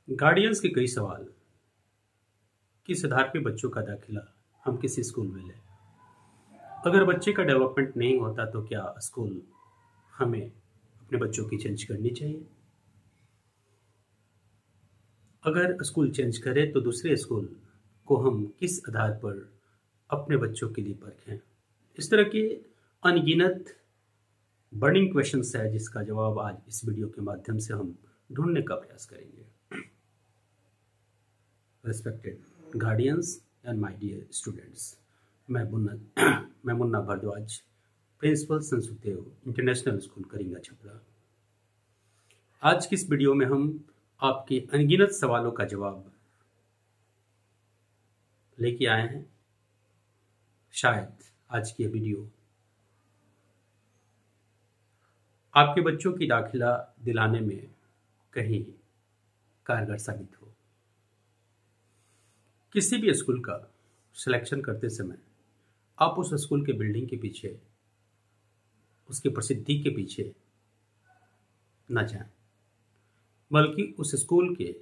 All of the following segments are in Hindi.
गार्डियंस के कई सवाल। किस आधार पे बच्चों का दाखिला हम किसी स्कूल में लें? अगर बच्चे का डेवलपमेंट नहीं होता तो क्या स्कूल हमें अपने बच्चों की चेंज करनी चाहिए? अगर स्कूल चेंज करे तो दूसरे स्कूल को हम किस आधार पर अपने बच्चों के लिए परखें? इस तरह के अनगिनत बर्निंग क्वेश्चंस है जिसका जवाब आज इस वीडियो के माध्यम से हम ढूंढने का प्रयास करेंगे। Respected guardians and my dear students, मैं Munna Bhardwaj, principal Sansudev international school Karinga Chhapra. आज की इस वीडियो में हम आपके अनगिनत सवालों का जवाब लेके आए हैं। शायद आज की यह वीडियो आपके बच्चों की दाखिला दिलाने में कहीं कारगर साबित हो। किसी भी स्कूल का सिलेक्शन करते समय आप उस स्कूल के बिल्डिंग के पीछे, उसकी प्रसिद्धि के पीछे न जाएं, बल्कि उस स्कूल के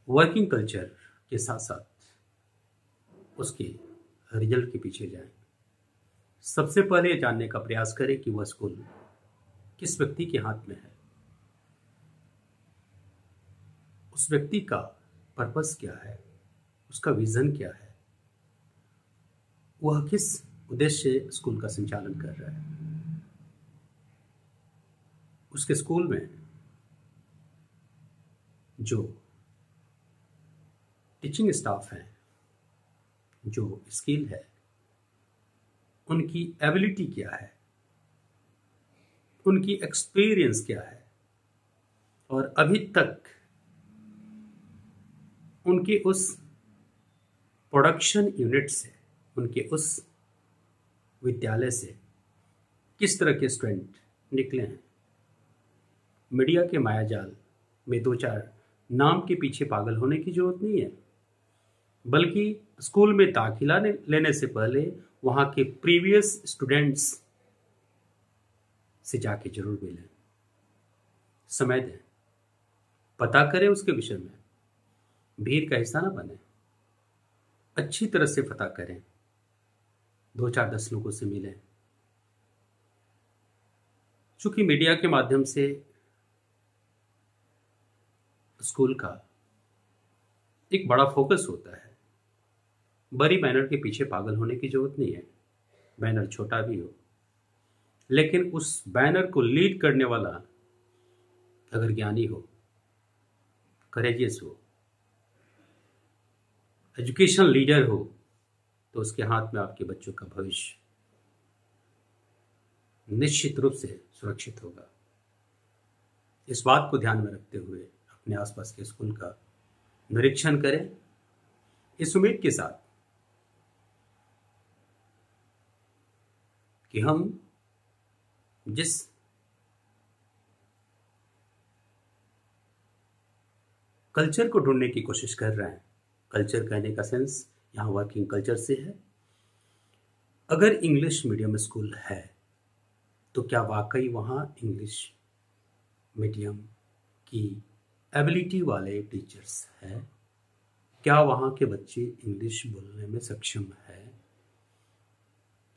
वर्किंग कल्चर के साथ साथ उसके रिजल्ट के पीछे जाएं। सबसे पहले जानने का प्रयास करें कि वह स्कूल किस व्यक्ति के हाथ में है, उस व्यक्ति का पर्पस क्या है, उसका विजन क्या है, वह किस उद्देश्य से स्कूल का संचालन कर रहा है। उसके स्कूल में जो टीचिंग स्टाफ है, जो स्किल है, उनकी एबिलिटी क्या है, उनकी एक्सपीरियंस क्या है, और अभी तक उनके उस प्रोडक्शन यूनिट से, उनके उस विद्यालय से किस तरह के स्टूडेंट निकले हैं। मीडिया के मायाजाल में दो चार नाम के पीछे पागल होने की जरूरत नहीं है, बल्कि स्कूल में दाखिला लेने से पहले वहां के प्रीवियस स्टूडेंट्स से जाके जरूर मिलें, समय दें, पता करें उसके विषय में, भीड़ का हिस्सा ना बने, अच्छी तरह से पता करें, 2-4-10 लोगों से मिलें। चूंकि मीडिया के माध्यम से स्कूल का एक बड़ा फोकस होता है, बड़ी बैनर के पीछे पागल होने की जरूरत नहीं है, बैनर छोटा भी हो, लेकिन उस बैनर को लीड करने वाला अगर ज्ञानी हो, करेजियस हो, एजुकेशन लीडर हो, तो उसके हाथ में आपके बच्चों का भविष्य निश्चित रूप से सुरक्षित होगा। इस बात को ध्यान में रखते हुए अपने आसपास के स्कूल का निरीक्षण करें, इस उम्मीद के साथ कि हम जिस कल्चर को ढूंढने की कोशिश कर रहे हैं, कल्चर कहने का सेंस यहाँ वर्किंग कल्चर से है। अगर इंग्लिश मीडियम स्कूल है तो क्या वाकई वहाँ इंग्लिश मीडियम की एबिलिटी वाले टीचर्स हैं? क्या वहाँ के बच्चे इंग्लिश बोलने में सक्षम है?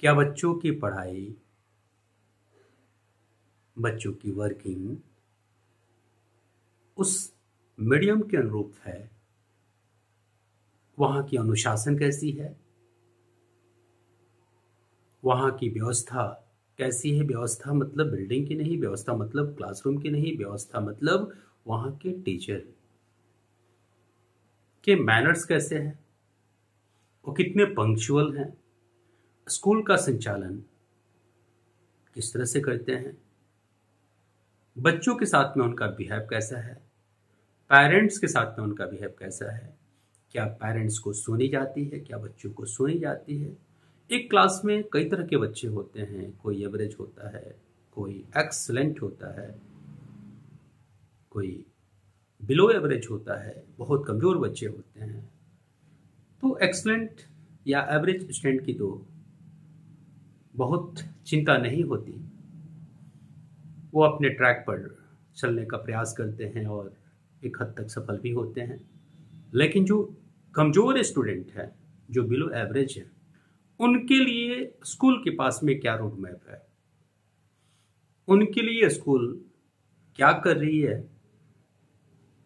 क्या बच्चों की पढ़ाई, बच्चों की वर्किंग उस मीडियम के अनुरूप है? वहाँ की अनुशासन कैसी है? वहाँ की व्यवस्था कैसी है? व्यवस्था मतलब बिल्डिंग की नहीं, व्यवस्था मतलब क्लासरूम की नहीं, व्यवस्था मतलब वहाँ के टीचर के मैनर्स कैसे हैं, वो कितने पंक्चुअल हैं, स्कूल का संचालन किस तरह से करते हैं, बच्चों के साथ में उनका बिहेव कैसा है, पेरेंट्स के साथ में उनका बिहेव कैसा है, क्या पेरेंट्स को सुनी जाती है, क्या बच्चों को सुनी जाती है। एक क्लास में कई तरह के बच्चे होते हैं, कोई एवरेज होता है, कोई एक्सलेंट होता है, कोई बिलो एवरेज होता है, बहुत कमजोर बच्चे होते हैं। तो एक्सलेंट या एवरेज स्टूडेंट की तो बहुत चिंता नहीं होती, वो अपने ट्रैक पर चलने का प्रयास करते हैं और एक हद तक सफल भी होते हैं। लेकिन जो कमज़ोर स्टूडेंट है, जो बिलो एवरेज है, उनके लिए स्कूल के पास में क्या रोड मैप है, उनके लिए स्कूल क्या कर रही है,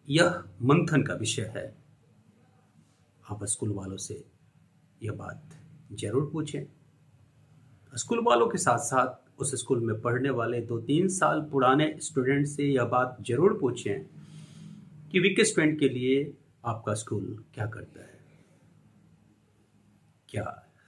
यह मंथन का विषय है। आप स्कूल वालों से यह बात जरूर पूछें। स्कूल वालों के साथ साथ उस स्कूल में पढ़ने वाले 2-3 साल पुराने स्टूडेंट से यह बात जरूर पूछें कि वीक स्टूडेंट के लिए आपका स्कूल क्या करता है, क्या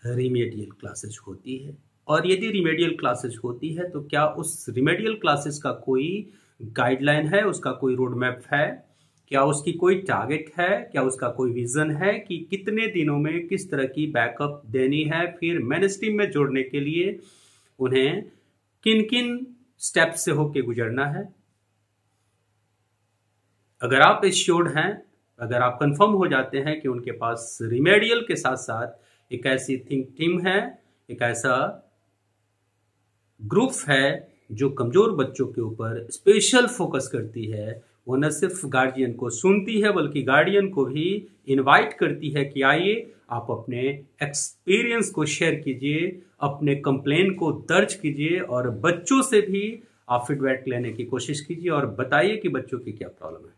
रिमेडियल क्लासेस होती है, और यदि रिमेडियल क्लासेस होती है तो क्या उस रिमेडियल क्लासेस का कोई गाइडलाइन है, उसका कोई रोड मैप है, क्या उसकी कोई टारगेट है, क्या उसका कोई विजन है कि कितने दिनों में किस तरह की बैकअप देनी है, फिर मेन स्ट्रीम में जोड़ने के लिए उन्हें किन किन स्टेप से होके गुजरना है। अगर आप एश्योर्ड हैं, अगर आप कंफर्म हो जाते हैं कि उनके पास रिमेडियल के साथ साथ एक ऐसी थिंक टीम है, एक ऐसा ग्रुप है जो कमजोर बच्चों के ऊपर स्पेशल फोकस करती है, वो न सिर्फ गार्जियन को सुनती है बल्कि गार्डियन को भी इनवाइट करती है कि आइए आप अपने एक्सपीरियंस को शेयर कीजिए, अपने कंप्लेन को दर्ज कीजिए और बच्चों से भी आप फीडबैक लेने की कोशिश कीजिए और बताइए कि बच्चों की क्या प्रॉब्लम है।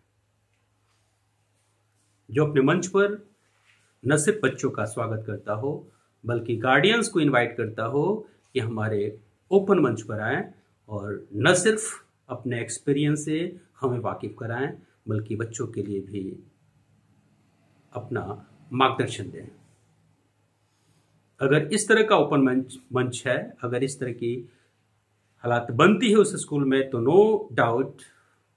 जो अपने मंच पर न सिर्फ बच्चों का स्वागत करता हो बल्कि गार्डियंस को इनवाइट करता हो कि हमारे ओपन मंच पर आएं और न सिर्फ अपने एक्सपीरियंस से हमें वाकिफ कराएं बल्कि बच्चों के लिए भी अपना मार्गदर्शन दें। अगर इस तरह का ओपन मंच है, अगर इस तरह की हालात बनती है उस स्कूल में, तो नो डाउट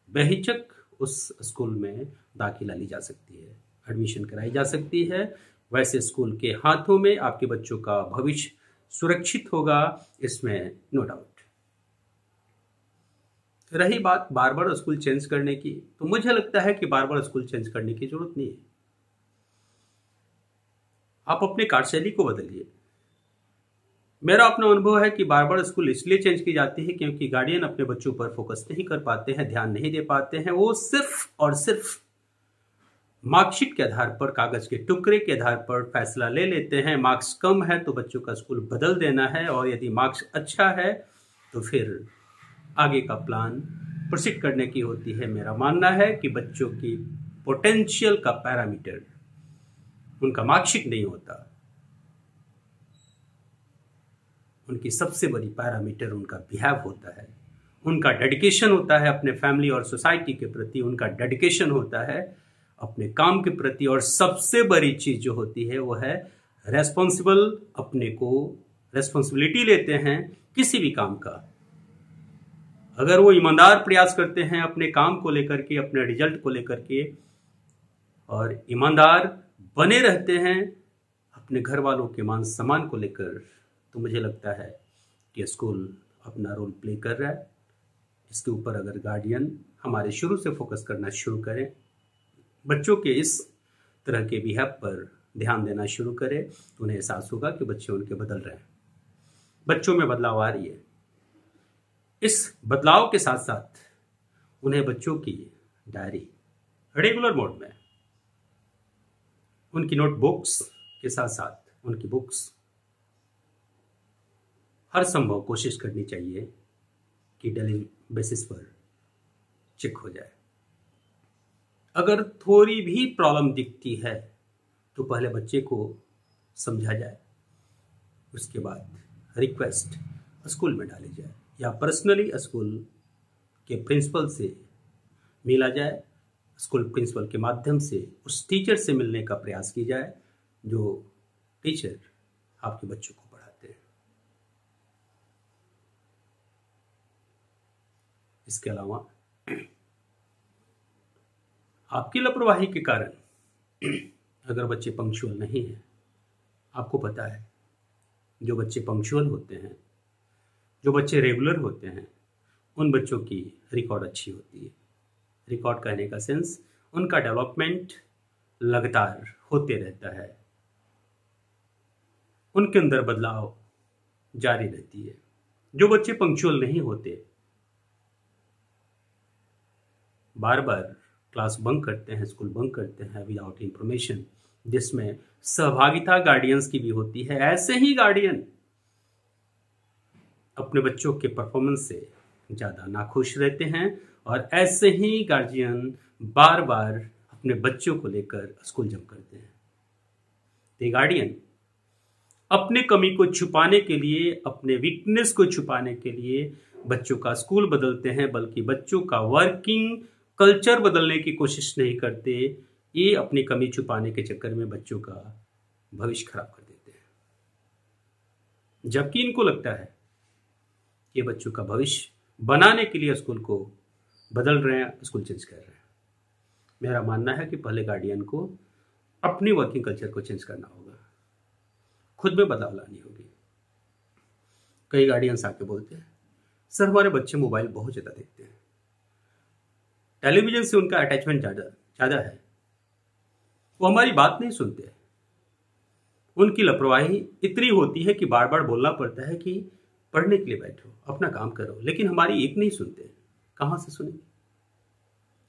बेहिचक उस स्कूल में दाखिला ली जा सकती है, एडमिशन कराई जा सकती है। वैसे स्कूल के हाथों में आपके बच्चों का भविष्य सुरक्षित होगा, इसमें नो डाउट। रही बात बार बार स्कूल चेंज करने की, तो मुझे लगता है कि बार बार स्कूल चेंज करने की जरूरत नहीं है। आप अपने कार्यशैली को बदलिए। मेरा अपना अनुभव है कि बार बार स्कूल इसलिए चेंज की जाती है क्योंकि गार्डियन अपने बच्चों पर फोकस नहीं कर पाते हैं, ध्यान नहीं दे पाते हैं। वो सिर्फ और सिर्फ मार्कशीट के आधार पर, कागज के टुकड़े के आधार पर फैसला ले लेते हैं। मार्क्स कम है तो बच्चों का स्कूल बदल देना है, और यदि मार्क्स अच्छा है तो फिर आगे का प्लान प्रोसीड करने की होती है। मेरा मानना है कि बच्चों की पोटेंशियल का पैरामीटर उनका मार्कशीट नहीं होता, उनकी सबसे बड़ी पैरामीटर उनका बिहेव होता है, उनका डेडिकेशन होता है अपने फैमिली और सोसाइटी के प्रति, उनका डेडिकेशन होता है अपने काम के प्रति, और सबसे बड़ी चीज जो होती है वो है रेस्पॉन्सिबल, अपने को रेस्पॉन्सिबिलिटी लेते हैं किसी भी काम का। अगर वो ईमानदार प्रयास करते हैं अपने काम को लेकर के, अपने रिजल्ट को लेकर के, और ईमानदार बने रहते हैं अपने घर वालों के मान सम्मान को लेकर, तो मुझे लगता है कि स्कूल अपना रोल प्ले कर रहा है। इसके ऊपर अगर गार्डियन हमारे शुरू से फोकस करना शुरू करें, बच्चों के इस तरह के बिहेव पर ध्यान देना शुरू करें, तो उन्हें एहसास होगा कि बच्चे उनके बदल रहे हैं, बच्चों में बदलाव आ रही है। इस बदलाव के साथ साथ उन्हें बच्चों की डायरी रेगुलर मोड में, उनकी नोटबुक्स के साथ साथ उनकी बुक्स हर संभव कोशिश करनी चाहिए कि डेली बेसिस पर चेक हो जाए। अगर थोड़ी भी प्रॉब्लम दिखती है तो पहले बच्चे को समझा जाए, उसके बाद रिक्वेस्ट स्कूल में डाली जाए या पर्सनली स्कूल के प्रिंसिपल से मिला जाए। स्कूल प्रिंसिपल के माध्यम से उस टीचर से मिलने का प्रयास की जाए जो टीचर आपके बच्चों को पढ़ाते हैं। इसके अलावा आपकी लापरवाही के कारण अगर बच्चे पंक्चुअल नहीं हैं, आपको पता है जो बच्चे पंक्चुअल होते हैं, जो बच्चे रेगुलर होते हैं, उन बच्चों की रिकॉर्ड अच्छी होती है। रिकॉर्ड कहने का सेंस, उनका डेवलपमेंट लगातार होते रहता है, उनके अंदर बदलाव जारी रहती है। जो बच्चे पंक्चुअल नहीं होते, बार बार क्लास बंक करते हैं, स्कूल बंक करते हैं विदाउट इंफॉर्मेशन, जिसमें सहभागिता गार्डियंस की भी होती है। ऐसे ही गार्डियन अपने बच्चों के परफॉर्मेंस से ज़्यादा नाखुश रहते हैं और ऐसे ही गार्जियन बार बार अपने बच्चों को लेकर स्कूल जंप करते हैं। तो गार्डियन अपने कमी को छुपाने के लिए, अपने वीकनेस को छुपाने के लिए बच्चों का स्कूल बदलते हैं, बल्कि बच्चों का वर्किंग कल्चर बदलने की कोशिश नहीं करते। ये अपनी कमी छुपाने के चक्कर में बच्चों का भविष्य खराब कर देते हैं, जबकि इनको लगता है कि बच्चों का भविष्य बनाने के लिए स्कूल को बदल रहे हैं, स्कूल चेंज कर रहे हैं। मेरा मानना है कि पहले गार्डियन को अपनी वर्किंग कल्चर को चेंज करना होगा, खुद में बदलाव लानी होगी। कई गार्डियंस आके बोलते हैं, सर हमारे बच्चे मोबाइल बहुत ज़्यादा देखते हैं, टेलीविजन से उनका अटैचमेंट ज़्यादा है, वो हमारी बात नहीं सुनते, उनकी लापरवाही इतनी होती है कि बार बार बोलना पड़ता है कि पढ़ने के लिए बैठो, अपना काम करो, लेकिन हमारी एक नहीं सुनते। कहाँ से सुनेंगे,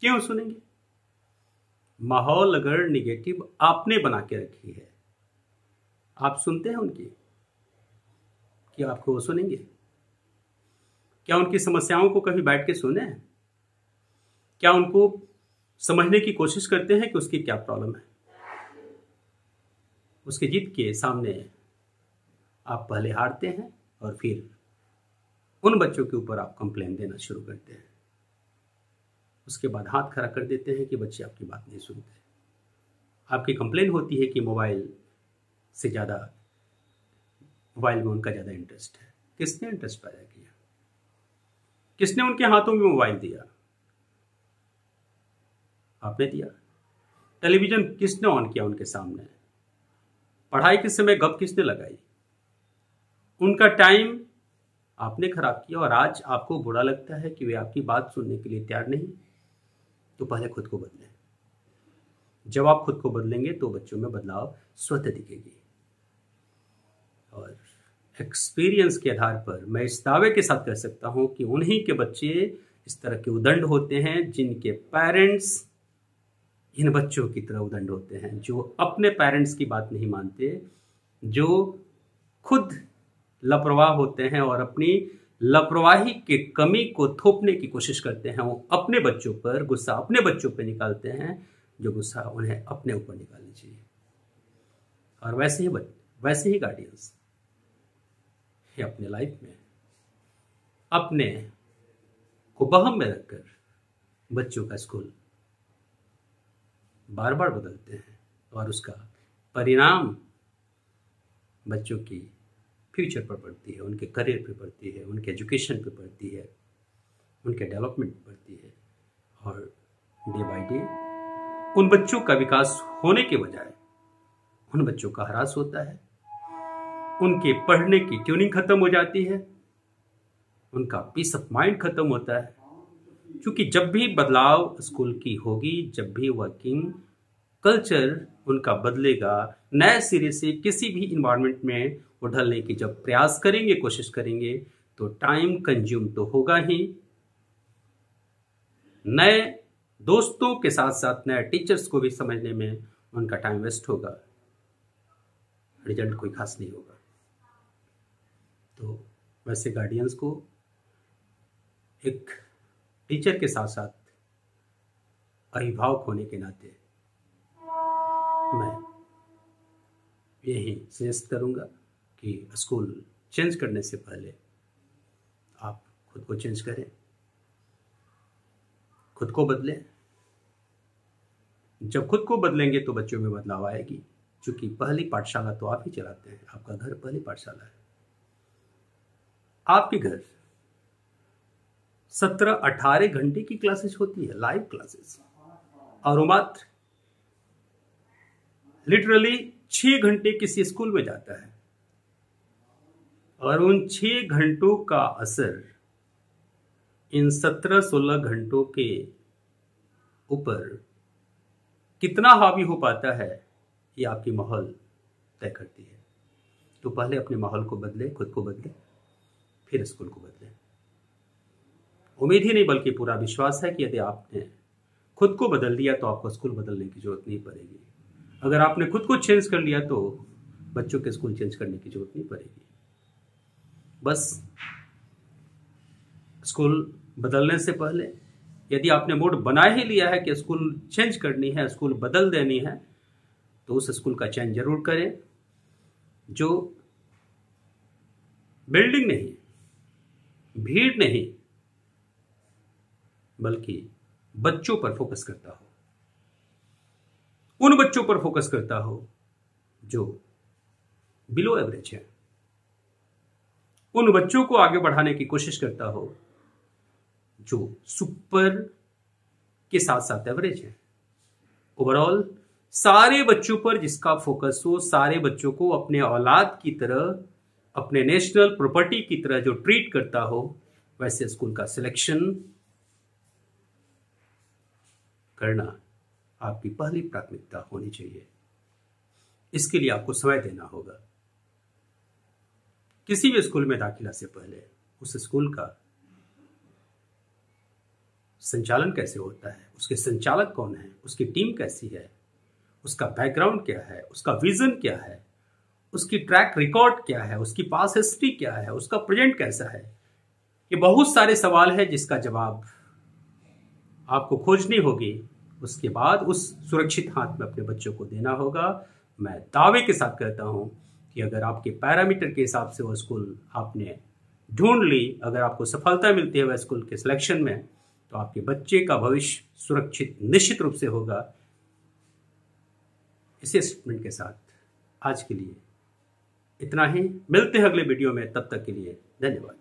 क्यों सुनेंगे? माहौल अगर निगेटिव आपने बना के रखी है, आप सुनते हैं उनकी? क्या आपको वो सुनेंगे? क्या उनकी समस्याओं को कभी बैठ के सुने हैं? क्या उनको समझने की कोशिश करते हैं कि उसकी क्या प्रॉब्लम है? उसके जिद के सामने आप पहले हारते हैं और फिर उन बच्चों के ऊपर आप कंप्लेन देना शुरू करते हैं। उसके बाद हाथ खड़ा कर देते हैं कि बच्चे आपकी बात नहीं सुनते। आपकी कंप्लेन होती है कि मोबाइल से ज़्यादा, मोबाइल में उनका ज़्यादा इंटरेस्ट है। किसने इंटरेस्ट पैदा किया? किसने उनके हाथों में मोबाइल दिया? आपने दिया। टेलीविज़न किसने ऑन किया उनके सामने? पढ़ाई के समय गप किसने लगाई? उनका टाइम आपने खराब किया और आज आपको बुरा लगता है कि वे आपकी बात सुनने के लिए तैयार नहीं। तो पहले खुद को बदलें। जब आप खुद को बदलेंगे तो बच्चों में बदलाव स्वतः दिखेगी। और एक्सपीरियंस के आधार पर मैं इस दावे के साथ कह सकता हूं कि उन्हीं के बच्चे इस तरह के उदंड होते हैं जिनके पेरेंट्स इन बच्चों की तरह उदंड होते हैं, जो अपने पेरेंट्स की बात नहीं मानते, जो खुद लापरवाह होते हैं और अपनी लापरवाही के कमी को थोपने की कोशिश करते हैं। वो अपने बच्चों पर गुस्सा अपने बच्चों पर निकालते हैं, जो गुस्सा उन्हें अपने ऊपर निकालनी चाहिए। और वैसे ही गार्डियंस अपने लाइफ में अपने को बहम में रखकर बच्चों का स्कूल बार बार बदलते हैं और उसका परिणाम बच्चों की फ्यूचर पर पड़ती है, उनके करियर पे पड़ती है, उनके एजुकेशन पे पड़ती है, उनके डेवलपमेंट पे पड़ती है। और डे बाय डे उन बच्चों का विकास होने के बजाय उन बच्चों का ह्रास होता है, उनके पढ़ने की ट्यूनिंग खत्म हो जाती है, उनका पीस ऑफ माइंड खत्म होता है। क्योंकि जब भी बदलाव स्कूल की होगी, जब भी वर्किंग कल्चर उनका बदलेगा, नए सिरे से किसी भी इन्वायरमेंट में वो ढलने की जब प्रयास करेंगे, कोशिश करेंगे, तो टाइम कंज्यूम तो होगा ही, नए दोस्तों के साथ साथ नए टीचर्स को भी समझने में उनका टाइम वेस्ट होगा, रिजल्ट कोई खास नहीं होगा। तो वैसे गार्डियंस को एक टीचर के साथ साथ अभिभावक होने के नाते मैं यही सजेस्ट करूंगा कि स्कूल चेंज करने से पहले आप खुद को चेंज करें, खुद को बदलें। जब खुद को बदलेंगे तो बच्चों में बदलाव आएगी, क्योंकि पहली पाठशाला तो आप ही चलाते हैं, आपका घर पहली पाठशाला है। आपके घर 17-18 घंटे की क्लासेस होती है, लाइव क्लासेस, और वो मात्र लिटरली 6 घंटे किसी स्कूल में जाता है। और उन 6 घंटों का असर इन 17-16 घंटों के ऊपर कितना हावी हो पाता है, ये आपकी माहौल तय करती है। तो पहले अपने माहौल को बदले, खुद को बदले, फिर स्कूल को बदले। उम्मीद ही नहीं बल्कि पूरा विश्वास है कि यदि आपने खुद को बदल दिया तो आपको स्कूल बदलने की जरूरत नहीं पड़ेगी। अगर आपने खुद को चेंज कर लिया तो बच्चों के स्कूल चेंज करने की जरूरत नहीं पड़ेगी। बस स्कूल बदलने से पहले यदि आपने मूड बना ही लिया है कि स्कूल चेंज करनी है, स्कूल बदल देनी है, तो उस स्कूल का चयन जरूर करें जो बिल्डिंग नहीं, भीड़ नहीं, बल्कि बच्चों पर फोकस करता हो, उन बच्चों पर फोकस करता हो जो बिलो एवरेज है, उन बच्चों को आगे बढ़ाने की कोशिश करता हो जो सुपर के साथ साथ एवरेज है। ओवरऑल सारे बच्चों पर जिसका फोकस हो, सारे बच्चों को अपने औलाद की तरह, अपने नेशनल प्रॉपर्टी की तरह जो ट्रीट करता हो, वैसे स्कूल का सिलेक्शन करना आपकी पहली प्राथमिकता होनी चाहिए। इसके लिए आपको समय देना होगा। किसी भी स्कूल में दाखिला से पहले उस स्कूल का संचालन कैसे होता है, उसके संचालक कौन है, उसकी टीम कैसी है, उसका बैकग्राउंड क्या है, उसका विजन क्या है, उसकी ट्रैक रिकॉर्ड क्या है, उसकी पास हिस्ट्री क्या है, उसका प्रेजेंट कैसा है, ये बहुत सारे सवाल है जिसका जवाब आपको खोजनी होगी। उसके बाद उस सुरक्षित हाथ में अपने बच्चों को देना होगा। मैं दावे के साथ कहता हूं कि अगर आपके पैरामीटर के हिसाब से वो स्कूल आपने ढूंढ ली, अगर आपको सफलता मिलती है वह स्कूल के सिलेक्शन में, तो आपके बच्चे का भविष्य सुरक्षित निश्चित रूप से होगा। इसी स्टेटमेंट के साथ आज के लिए इतना ही। मिलते हैं अगले वीडियो में, तब तक के लिए धन्यवाद।